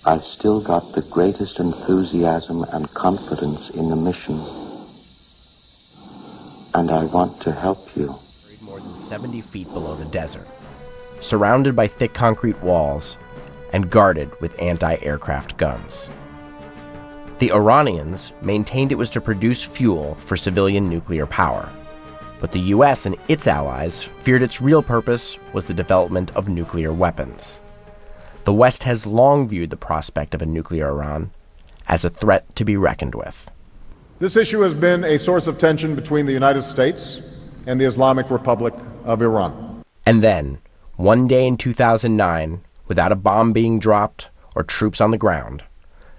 I've still got the greatest enthusiasm and confidence in the mission, and I want to help you. More than 70 feet below the desert, surrounded by thick concrete walls and guarded with anti-aircraft guns. The Iranians maintained it was to produce fuel for civilian nuclear power, but the US and its allies feared its real purpose was the development of nuclear weapons. The West has long viewed the prospect of a nuclear Iran as a threat to be reckoned with. This issue has been a source of tension between the United States and the Islamic Republic of Iran. And then, one day in 2009, without a bomb being dropped or troops on the ground,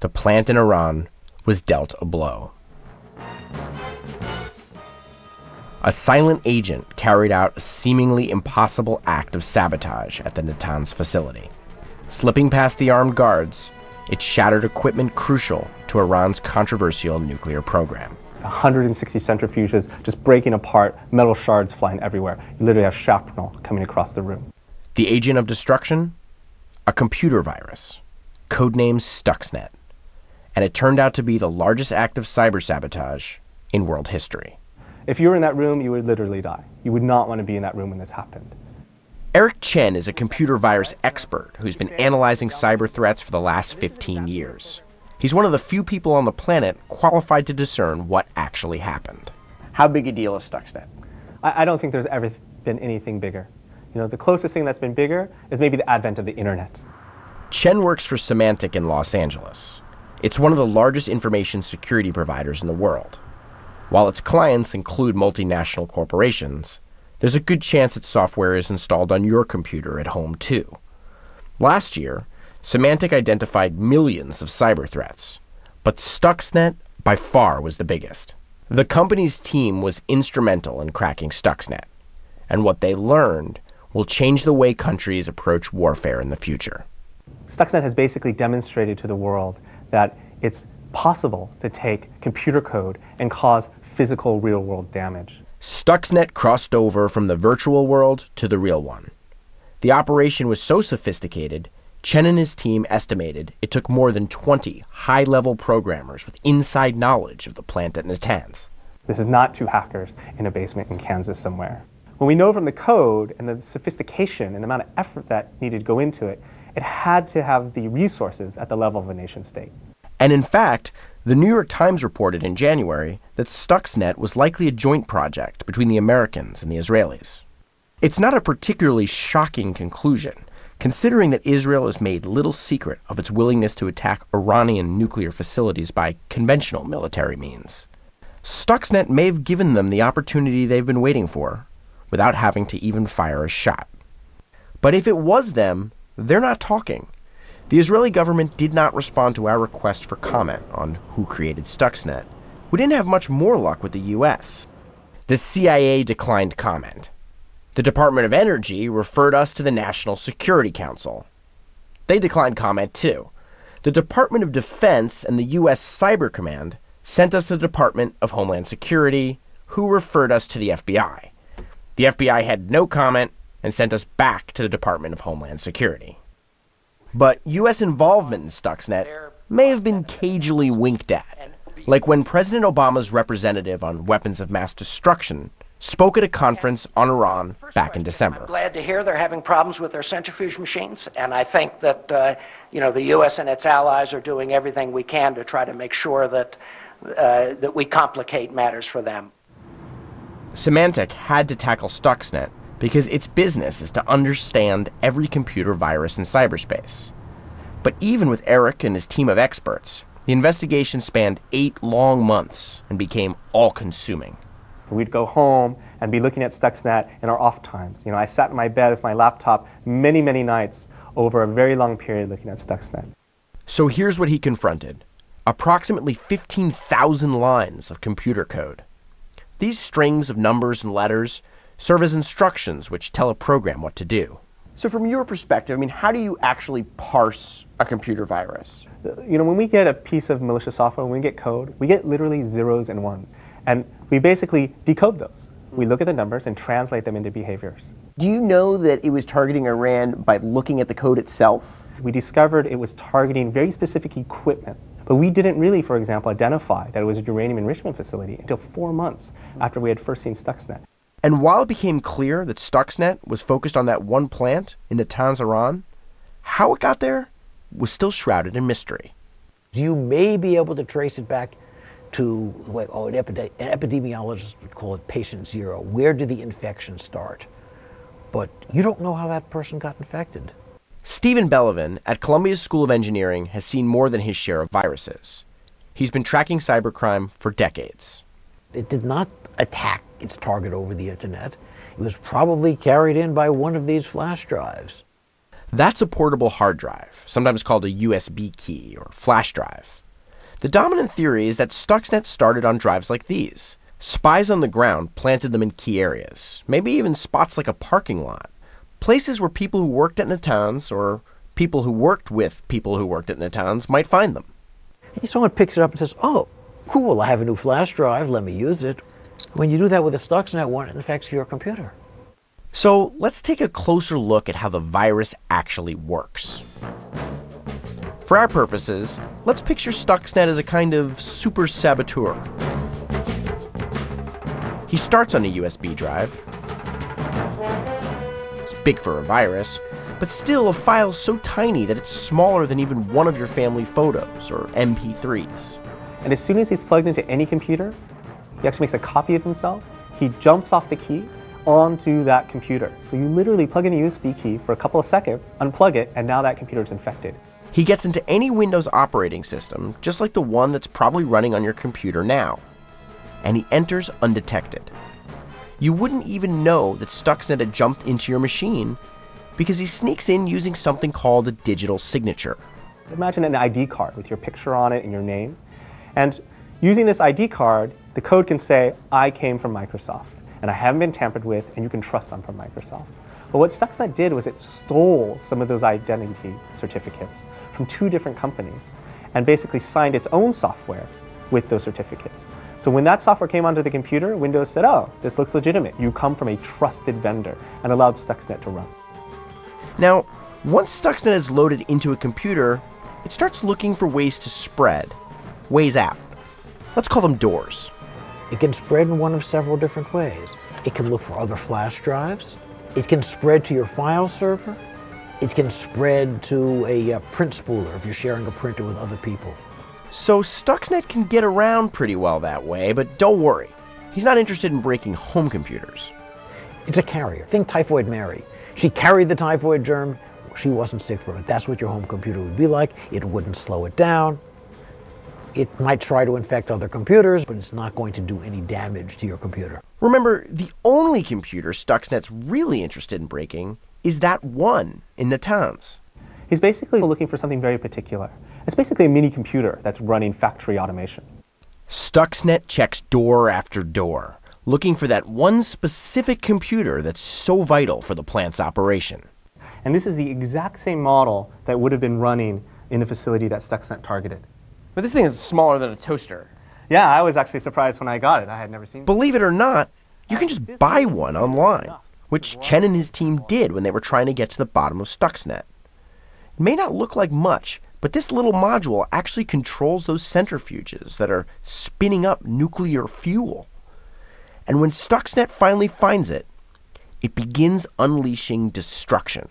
the plant in Iran was dealt a blow. A silent agent carried out a seemingly impossible act of sabotage at the Natanz facility. Slipping past the armed guards, it shattered equipment crucial to Iran's controversial nuclear program. 160 centrifuges just breaking apart, metal shards flying everywhere. You literally have shrapnel coming across the room. The agent of destruction? A computer virus, codenamed Stuxnet. And it turned out to be the largest act of cyber sabotage in world history. If you were in that room, you would literally die. You would not want to be in that room when this happened. Eric Chen is a computer virus expert who's been analyzing cyber threats for the last 15 years. He's one of the few people on the planet qualified to discern what actually happened. How big a deal is Stuxnet? I don't think there's ever been anything bigger. You know, the closest thing that's been bigger is maybe the advent of the internet. Chen works for Symantec in Los Angeles. It's one of the largest information security providers in the world. While its clients include multinational corporations, there's a good chance its software is installed on your computer at home too. Last year, Symantec identified millions of cyber threats, but Stuxnet by far was the biggest. The company's team was instrumental in cracking Stuxnet, and what they learned will change the way countries approach warfare in the future. Stuxnet has basically demonstrated to the world that it's possible to take computer code and cause physical real-world damage. Stuxnet crossed over from the virtual world to the real one. The operation was so sophisticated, Chen and his team estimated it took more than 20 high-level programmers with inside knowledge of the plant at Natanz. This is not two hackers in a basement in Kansas somewhere. When we know from the code and the sophistication and the amount of effort that needed to go into it, it had to have the resources at the level of a nation state. And in fact, the New York Times reported in January that Stuxnet was likely a joint project between the Americans and the Israelis. It's not a particularly shocking conclusion, considering that Israel has made little secret of its willingness to attack Iranian nuclear facilities by conventional military means. Stuxnet may have given them the opportunity they've been waiting for, without having to even fire a shot. But if it was them, they're not talking. The Israeli government did not respond to our request for comment on who created Stuxnet. We didn't have much more luck with the US. The CIA declined comment. The Department of Energy referred us to the National Security Council. They declined comment too. The Department of Defense and the US Cyber Command sent us to the Department of Homeland Security, who referred us to the FBI. The FBI had no comment and sent us back to the Department of Homeland Security. But US involvement in Stuxnet may have been cagily winked at, like when President Obama's representative on weapons of mass destruction spoke at a conference on Iran back in December. I'm glad to hear they're having problems with their centrifuge machines, and I think that the U.S. and its allies are doing everything we can to try to make sure that we complicate matters for them. Symantec had to tackle Stuxnet because its business is to understand every computer virus in cyberspace. But even with Eric and his team of experts, the investigation spanned 8 long months and became all-consuming. We'd go home and be looking at Stuxnet in our off times. You know, I sat in my bed with my laptop many, many nights over a very long period looking at Stuxnet. So here's what he confronted: approximately 15,000 lines of computer code. These strings of numbers and letters serve as instructions which tell a program what to do. So from your perspective, I mean, how do you actually parse a computer virus? You know, when we get a piece of malicious software, when we get code, we get literally zeros and ones. And we basically decode those. We look at the numbers and translate them into behaviors. Do you know that it was targeting Iran by looking at the code itself? We discovered it was targeting very specific equipment, but we didn't really, for example, identify that it was a uranium enrichment facility until 4 months after we had first seen Stuxnet. And while it became clear that Stuxnet was focused on that one plant in Natanz, Iran, how it got there was still shrouded in mystery. You may be able to trace it back to what an epidemiologist would call it patient zero. Where did the infection start? But you don't know how that person got infected. Stephen Belevin at Columbia's School of Engineering has seen more than his share of viruses. He's been tracking cybercrime for decades. It did not attack its target over the internet. It was probably carried in by one of these flash drives. That's a portable hard drive, sometimes called a USB key or flash drive. The dominant theory is that Stuxnet started on drives like these. Spies on the ground planted them in key areas, maybe even spots like a parking lot, places where people who worked at Natanz or people who worked with people who worked at Natanz might find them. Someone picks it up and says, oh, cool, I have a new flash drive, let me use it. When you do that with a Stuxnet one, it infects your computer. So let's take a closer look at how the virus actually works. For our purposes, let's picture Stuxnet as a kind of super saboteur. He starts on a USB drive. It's big for a virus, but still a file so tiny that it's smaller than even one of your family photos or MP3s. And as soon as he's plugged into any computer, he actually makes a copy of himself. He jumps off the key onto that computer. So you literally plug in a USB key for a couple of seconds, unplug it, and now that computer is infected. He gets into any Windows operating system, just like the one that's probably running on your computer now. And he enters undetected. You wouldn't even know that Stuxnet had jumped into your machine because he sneaks in using something called a digital signature. Imagine an ID card with your picture on it and your name. And using this ID card, the code can say, I came from Microsoft, and I haven't been tampered with, and you can trust I'm from Microsoft. But what Stuxnet did was it stole some of those identity certificates from 2 different companies and basically signed its own software with those certificates. So when that software came onto the computer, Windows said, oh, this looks legitimate. You come from a trusted vendor, and allowed Stuxnet to run. Now, once Stuxnet is loaded into a computer, it starts looking for ways to spread, ways out. Let's call them doors. It can spread in one of several different ways. It can look for other flash drives. It can spread to your file server. It can spread to a print spooler if you're sharing a printer with other people. So Stuxnet can get around pretty well that way, but don't worry. He's not interested in breaking home computers. It's a carrier. Think Typhoid Mary. She carried the typhoid germ. She wasn't sick from it. That's what your home computer would be like. It wouldn't slow it down. It might try to infect other computers, but it's not going to do any damage to your computer. Remember, the only computer Stuxnet's really interested in breaking is that one in Natanz. He's basically looking for something very particular. It's basically a mini computer that's running factory automation. Stuxnet checks door after door, looking for that one specific computer that's so vital for the plant's operation. And this is the exact same model that would have been running in the facility that Stuxnet targeted. But this thing is smaller than a toaster. Yeah, I was actually surprised when I got it. I had never seen it. Believe it or not, you can just buy one online, which Chen and his team did when they were trying to get to the bottom of Stuxnet. It may not look like much, but this little module actually controls those centrifuges that are spinning up nuclear fuel. And when Stuxnet finally finds it, it begins unleashing destruction.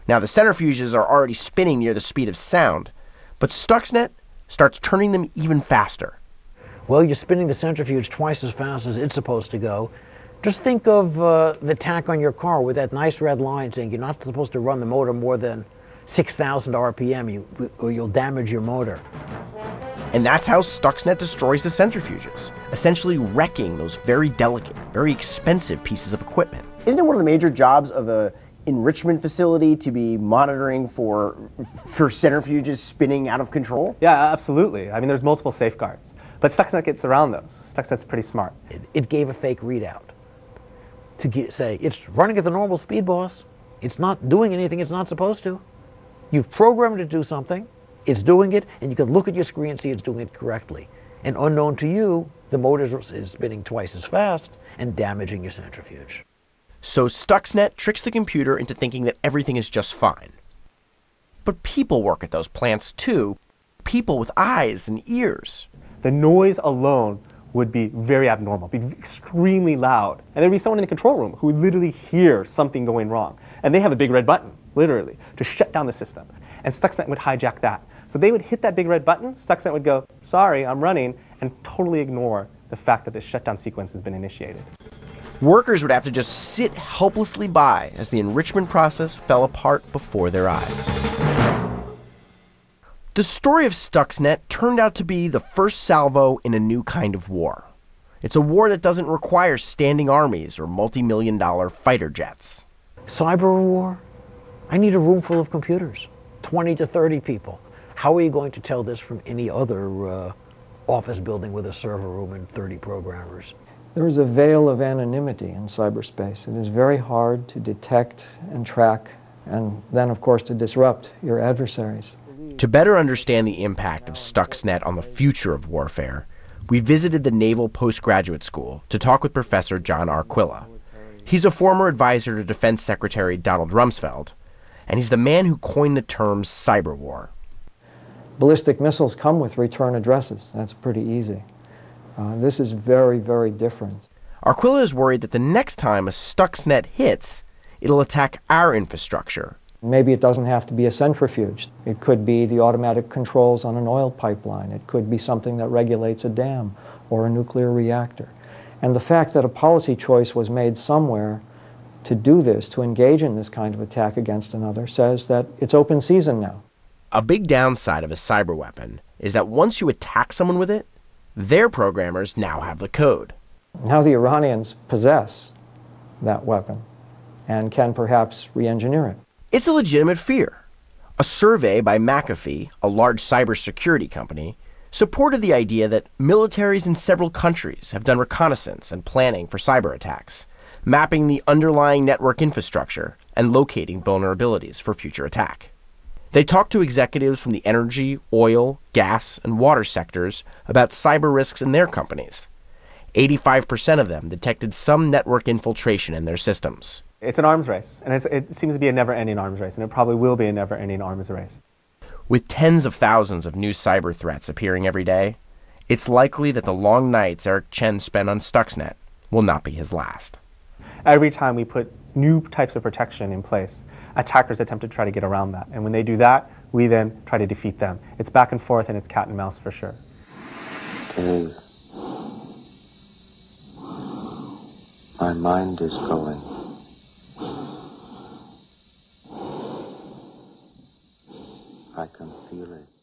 Now, the centrifuges are already spinning near the speed of sound, but Stuxnet starts turning them even faster. Well, you're spinning the centrifuge twice as fast as it's supposed to go. Just think of the tach on your car with that nice red line saying you're not supposed to run the motor more than 6,000 RPM or you'll damage your motor. And that's how Stuxnet destroys the centrifuges, essentially wrecking those very delicate, very expensive pieces of equipment. Isn't it one of the major jobs of a enrichment facility to be monitoring for centrifuges spinning out of control? Yeah, absolutely. I mean, there's multiple safeguards. But Stuxnet gets around those. Stuxnet's pretty smart. It gave a fake readout to say, it's running at the normal speed, boss. It's not doing anything it's not supposed to. You've programmed it to do something, it's doing it, and you can look at your screen and see it's doing it correctly. And unknown to you, the motor is spinning twice as fast and damaging your centrifuge. So Stuxnet tricks the computer into thinking that everything is just fine. But people work at those plants too. People with eyes and ears. The noise alone would be very abnormal, be extremely loud. And there'd be someone in the control room who would literally hear something going wrong. And they have a big red button, literally, to shut down the system. And Stuxnet would hijack that. So they would hit that big red button, Stuxnet would go, sorry, I'm running, and totally ignore the fact that the shutdown sequence has been initiated. Workers would have to just sit helplessly by as the enrichment process fell apart before their eyes. The story of Stuxnet turned out to be the first salvo in a new kind of war. It's a war that doesn't require standing armies or multi-million-dollar fighter jets. Cyber war? I need a room full of computers, 20 to 30 people. How are you going to tell this from any other office building with a server room and 30 programmers? There is a veil of anonymity in cyberspace. It is very hard to detect and track, and then, of course, to disrupt your adversaries. To better understand the impact of Stuxnet on the future of warfare, we visited the Naval Postgraduate School to talk with Professor John Arquilla. He's a former advisor to Defense Secretary Donald Rumsfeld, and he's the man who coined the term cyber war. Ballistic missiles come with return addresses. That's pretty easy. This is very, very different. Arquilla is worried that the next time a Stuxnet hits, it'll attack our infrastructure. Maybe it doesn't have to be a centrifuge. It could be the automatic controls on an oil pipeline. It could be something that regulates a dam or a nuclear reactor. And the fact that a policy choice was made somewhere to do this, to engage in this kind of attack against another, says that it's open season now. A big downside of a cyber weapon is that once you attack someone with it, their programmers now have the code. Now the Iranians possess that weapon and can perhaps re-engineer it. It's a legitimate fear. A survey by McAfee, a large cybersecurity company, supported the idea that militaries in several countries have done reconnaissance and planning for cyber attacks, mapping the underlying network infrastructure and locating vulnerabilities for future attack. They talked to executives from the energy, oil, gas, and water sectors about cyber risks in their companies. 85% of them detected some network infiltration in their systems. It's an arms race, and it seems to be a never-ending arms race, and it probably will be a never-ending arms race. With tens of thousands of new cyber threats appearing every day, it's likely that the long nights Eric Chen spent on Stuxnet will not be his last. Every time we put new types of protection in place, attackers attempt to try to get around that. And when they do that, we then try to defeat them. It's back and forth, and it's cat and mouse for sure. Okay. My mind is going. I can feel it.